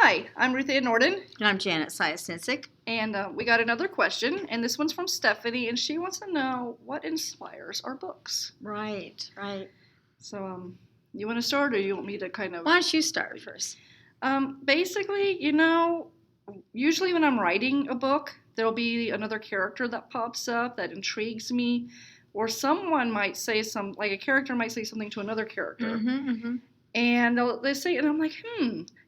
Hi, I'm Ruth Ann Norden, And I'm Janet Siasinsic. and we got another question, and this one's from Stephanie, and she wants to know what inspires our books. Right. So, you want to start, or you want me to kind of? Why don't you start first? Basically, usually when I'm writing a book, there'll be another character that pops up that intrigues me, or someone might say like a character might say something to another character, and they say, and I'm like,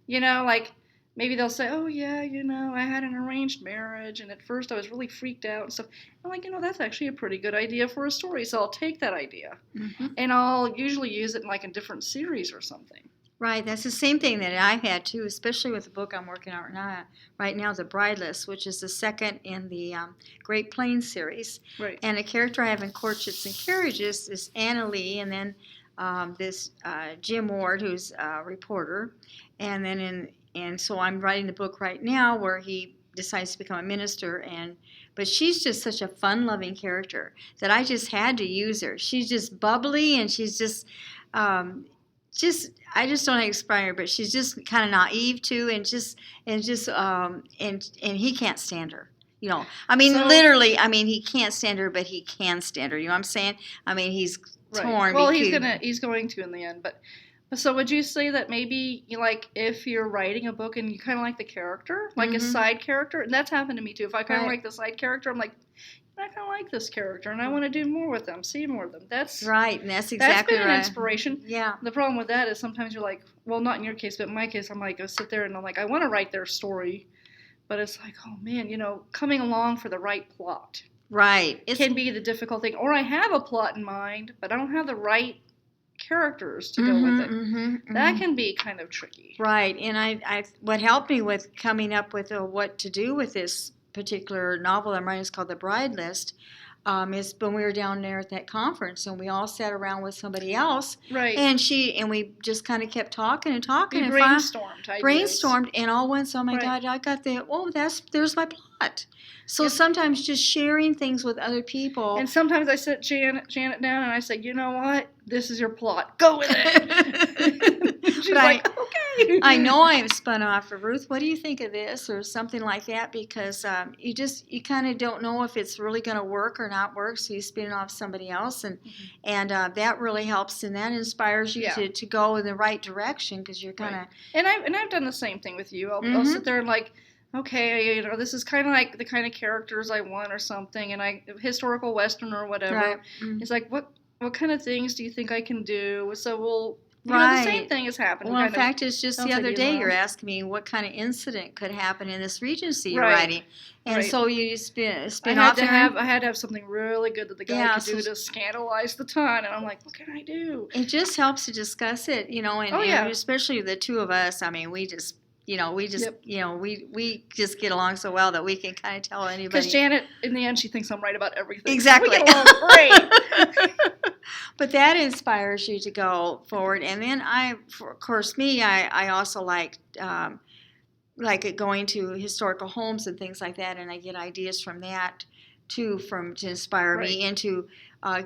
like maybe they'll say, oh yeah, I had an arranged marriage, and at first I was really freaked out and stuff. I'm like, that's actually a pretty good idea for a story, so I'll take that idea, and I'll usually use it in like a different series or something. Right, that's the same thing that I've had too, especially with the book I'm working on right now, The Bride List, which is the second in the Great Plains series. Right. And a character I have in Courtships and Carriages is Anna Lee, and then this Jim Ward, who's a reporter, and then and so I'm writing the book right now where he decides to become a minister, but she's just such a fun-loving character that I just had to use her. She's just bubbly, and she's just I just don't explain her, but she's just kind of naive too, and he can't stand her. Literally, he can't stand her, but he can stand her. You know what I'm saying? He's torn. Well, he's going to in the end, but so would you say that maybe if you're writing a book and you kind of like the character, like a side character, and that's happened to me too. If I kind of like the side character, I'm like, I kind of like this character, and I want to do more with them, see more of them. That's right, and that's exactly been an inspiration. Yeah. The problem with that is sometimes you're like, well, not in your case, but in my case, I'm like, I sit there and I'm like, I want to write their story, but it's like, oh man, coming along for the right plot. Right. It can be the difficult thing, or I have a plot in mind, but I don't have the right characters to go with it. That can be kind of tricky. Right, and I what helped me with coming up with what to do with this particular novel I'm writing is called The Bride List. Is when we were down there at that conference and we all sat around with somebody else, right? And we just kind of kept talking and talking. We brainstormed, and all once. Oh my God, I got there's my plot. So sometimes just sharing things with other people. And sometimes I sit Janet down and I say, you know what? This is your plot. Go with it. She's like, okay. I know I have spun off of Ruth. What do you think of this or something like that? Because you kind of don't know if it's really going to work or not work. So you spin it off somebody else, and that really helps, and that inspires you to go in the right direction because you're kind of. Right. And I've done the same thing with you. I'll sit there and like, okay, this is kind of like the kind of characters I want or something, and historical Western or whatever. Right. It's like, what kind of things do you think I can do? So the same thing has happened. Well, in fact, it's just the other day you're asking me what kind of incident could happen in this Regency you're writing. And so you spin off. I had to have something really good that the guy could do to scandalize the ton, and I'm like, what can I do? It just helps to discuss it, and especially the two of us. We just we just get along so well that we can kind of tell anybody. Because Janet, in the end, she thinks I'm right about everything. Exactly. So we get along great. But that inspires you to go forward. And then I also like going to historical homes and things like that, and I get ideas from that too, to inspire me into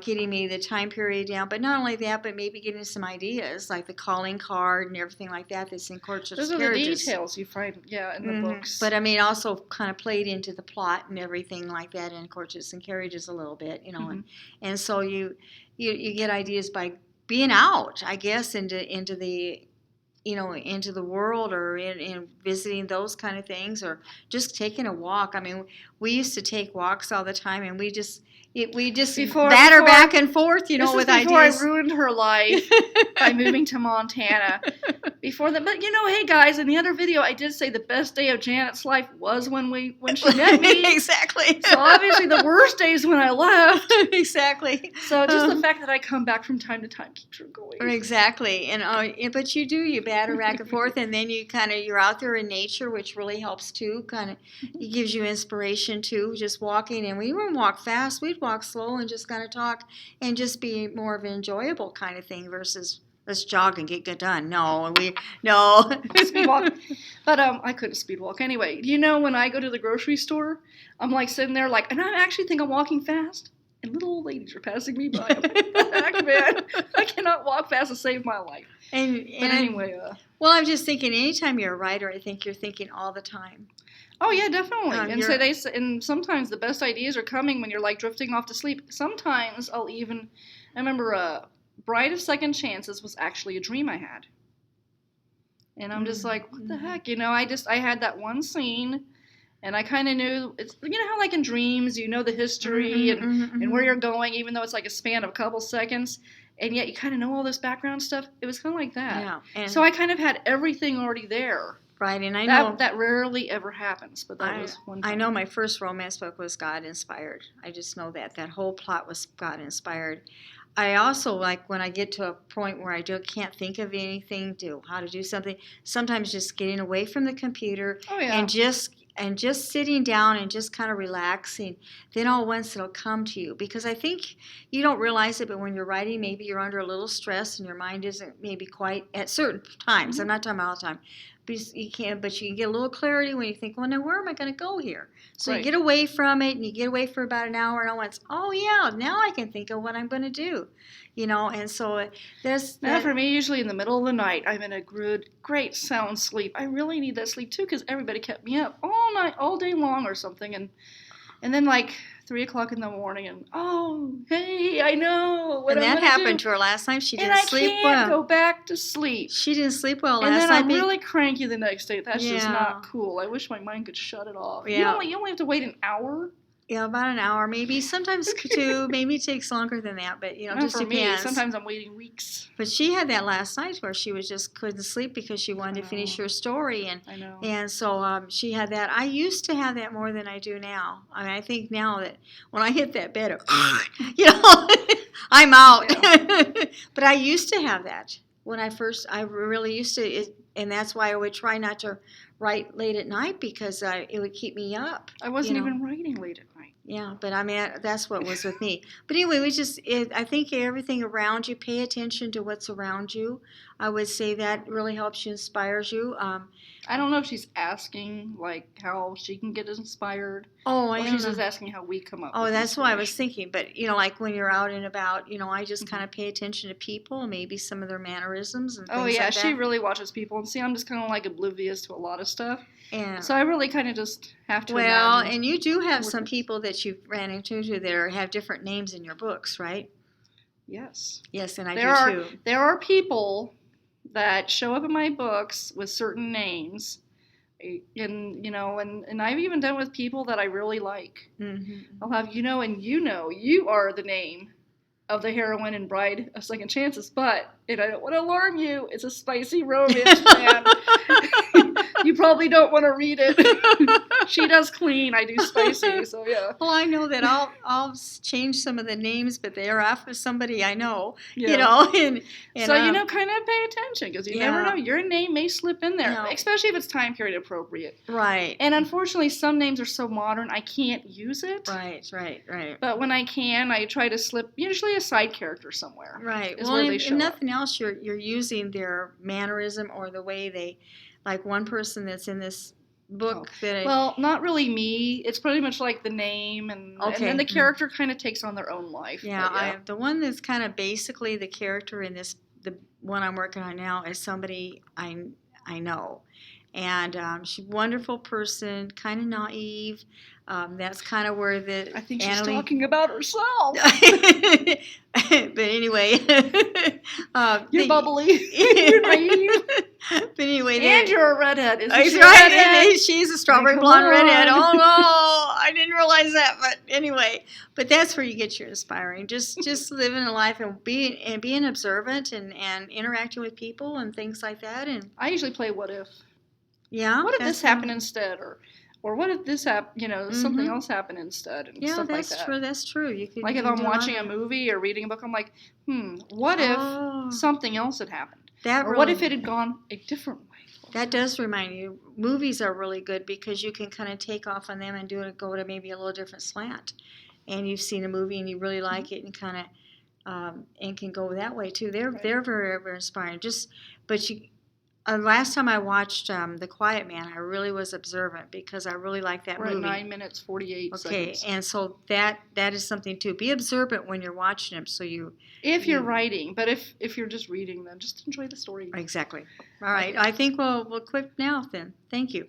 getting me the time period down. But not only that, but maybe getting some ideas like the calling card and everything like that that's in Courtships and Carriages. Those are the details you find, in the books. But also kind of played into the plot and everything like that in Courtships and Carriages a little bit, and so you get ideas by being out, I guess, into the into the world, or in visiting those kind of things, or just taking a walk. We used to take walks all the time, and we just batter back and forth, with ideas. Before I ruined her life by moving to Montana. Before that, but hey guys, in the other video, I did say the best day of Janet's life was when she met me. Exactly. So obviously the worst day is when I left. Exactly. So just the fact that I come back from time to time keeps her going. Exactly. And but you batter back and forth, and then you're out there in nature, which really helps too. It gives you inspiration too. Just walking, and we wouldn't walk fast. We'd walk slow and just kind of talk and just be more of an enjoyable kind of thing versus let's jog and get done. No. Speed walk. But I couldn't speed walk anyway. When I go to the grocery store, I'm like sitting there like, and I actually think I'm walking fast. and little old ladies are passing me by. I'm like, what the heck, man? I cannot walk fast to save my life. And But anyway, well, I'm just thinking, anytime you're a writer, I think you're thinking all the time. oh yeah, definitely. And so You're- and sometimes the best ideas are coming when you're like drifting off to sleep. Sometimes I remember Bride of Second Chances was actually a dream I had. And I'm just like, what the Mhm. heck? I had that one scene, and I kind of knew, it's, how like in dreams, you know the history and where you're going, even though it's like a span of a couple seconds, and yet you kind of know all this background stuff. It was kind of like that. Yeah. And So I kind of had everything already there. right, and I know That rarely ever happens, but that was one time. I know my first romance book was God inspired. I just know that whole plot was God inspired. I also like when I get to a point where I can't think of anything, how to do something. Sometimes just getting away from the computer Oh, yeah. and just sitting down and just kind of relaxing. Then all at once it'll come to you, because I think you don't realize it, but when you're writing, maybe you're under a little stress and your mind isn't maybe quite at certain times. Mhm. I'm not talking about all the time. But you can get a little clarity when you think, well, now where am I going to go here? So Right. you get away from it, and you get away for about an hour, and I went, oh yeah, now I can think of what I'm going to do, And so there's Now, for me, usually in the middle of the night, I'm in a great sound sleep. I really need that sleep too, because everybody kept me up all night, all day long, or something, and then like 3 o'clock in the morning, and oh, hey, I know what and I'm that gonna happened do. to her last night. She And didn't I sleep can't well. go back to sleep. She didn't sleep well And last then night. I'm really cranky the next day. That's just Yeah. not cool. I wish my mind could shut it off. Yeah. You only have to wait an hour. Yeah, about an hour, maybe. Sometimes two. Maybe it takes longer than that, but Not just for depends. me. Sometimes I'm waiting weeks. But she had that last night where she was just couldn't sleep because she wanted to finish her story, I know. and so she had that. I used to have that more than I do now. I mean, I think now that when I hit that bed, I'm out. But I used to have that when I really used to, and that's why I would try not to write late at night, because it would keep me up. I wasn't even writing late at night. Yeah, but I mean, that's what was with me. But anyway, I think everything around you, pay attention to what's around you. I would say that really helps you, inspires you. I don't know if she's asking like how she can get inspired. Oh, Or I don't she's know. just asking how we come up. Oh, with that's what I was inspiration. thinking. But like when you're out and about, I just kind of pay attention to people, maybe some of their mannerisms and things Oh yeah, like that. she really watches people, and see, I'm just kind of like oblivious to a lot of stuff. And So I really kind of just have to. well, imagine. and you do have what some it is. people that you've ran into that have different names in your books, right? Yes. Yes, and I There do too. There are people that show up in my books with certain names, and I've even done with people that I really like. Mm-hmm. I'll have and you are the name of the heroine in Bride of Second Chances, and I don't want to alarm you, it's a spicy romance, man. You probably don't want to read it. She does clean, I do spicy, so yeah. Well, I know that I'll change some of the names, but they are after somebody I know, Yeah. and So kind of pay attention, because you never know, your name may slip in there, especially if it's time period appropriate. Right. And unfortunately, some names are so modern I can't use it. Right. But when I can, I try to slip usually a side character somewhere. Right. Is Well, where they if show up. nothing else, you're using their mannerism or the way they, like one person that's in this book Well, not really me. It's pretty much like the name, and then the character kind of takes on their own life. Yeah, the one that's kind of basically the character in the one I'm working on now is somebody I know, and she's a wonderful person, kind of naive. That's kind of where I think she's talking about herself. But anyway, you're bubbly. You're naive. But anyway, and you're a redhead. Isn't that's she right. a redhead? And she's a strawberry Come blonde on. redhead. Oh no, I didn't realize that. But anyway, that's where you get your inspiring. Just living a life and being observant and interacting with people and things like that. And I usually play what if. Yeah. What if this happened instead, or what if this happened? Something else happened instead, and stuff like that. Yeah, that's true. That's true. You could, like if I'm watching a movie or reading a book, I'm like, what if something else had happened? What if it had gone a different way? That does remind you. Movies are really good because you can kind of take off on them and go to maybe a little different slant. And you've seen a movie and you really like it and kind of and can go that way too. They're very, very inspiring. Last time I watched The Quiet Man, I really was observant because I really like that We're at movie. 9 minutes 48 Okay, seconds. and so that is something too. Be observant when you're watching them, so you If you're you- writing, but if you're just reading, then just enjoy the story. exactly. All right, I think we'll quit now then. Thank you.